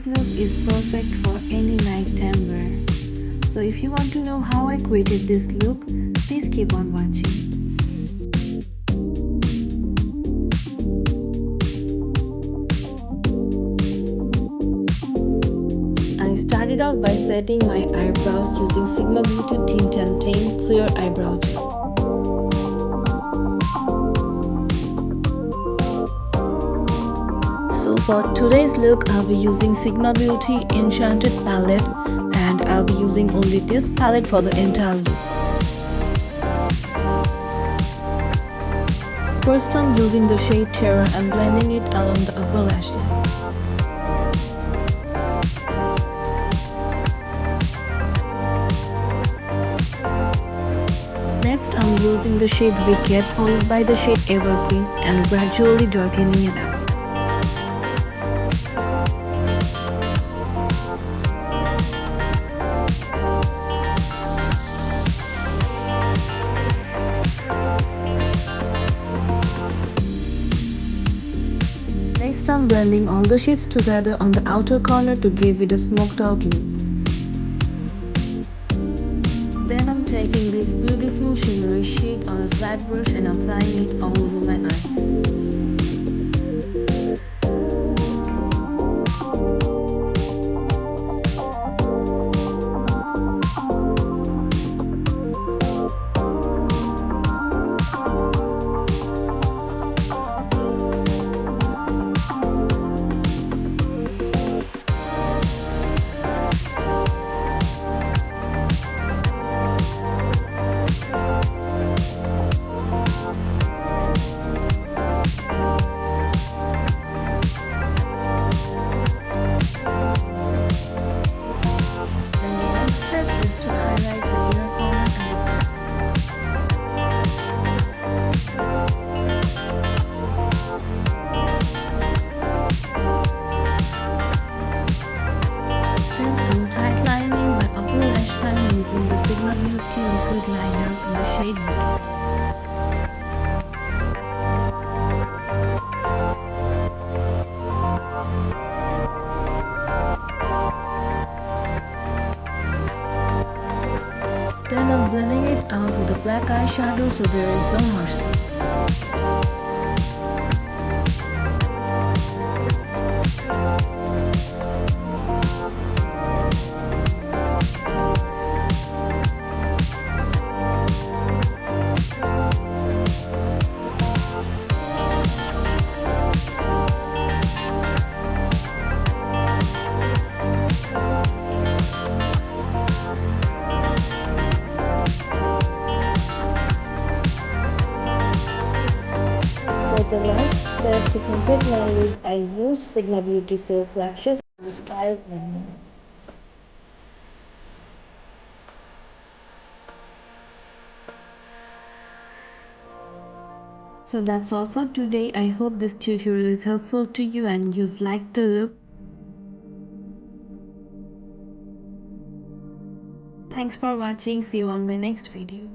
Today's look is perfect for any nighttime wear. So if you want to know how I created this look, please keep on watching. I started off by setting my eyebrows using Sigma Beauty Tint and Tame Clear Eyebrow Gel. So for today's look, I'll be using Sigma Beauty Enchanted Palette, and I'll be using only this palette for the entire look. First, I'm using the shade Terra and blending it along the upper lash line. Next, I'm using the shade Wicked followed by the shade Evergreen and gradually darkening it out. Next, I'm blending all the shades together on the outer corner to give it a smoked out look. Then I'm taking this beautiful shimmery shade on a flat brush and applying it all over my eye. Using the Sigma Beauty liquid liner in the shade Wicked. Then I'm blending it out with a black eyeshadow so there is no harsh look. For the last step to complete my look, I used Sigma Beauty Silk Lashes and Style Blender. So that's all for today. I hope this tutorial is helpful to you and you've liked the look. Thanks for watching. See you on my next video.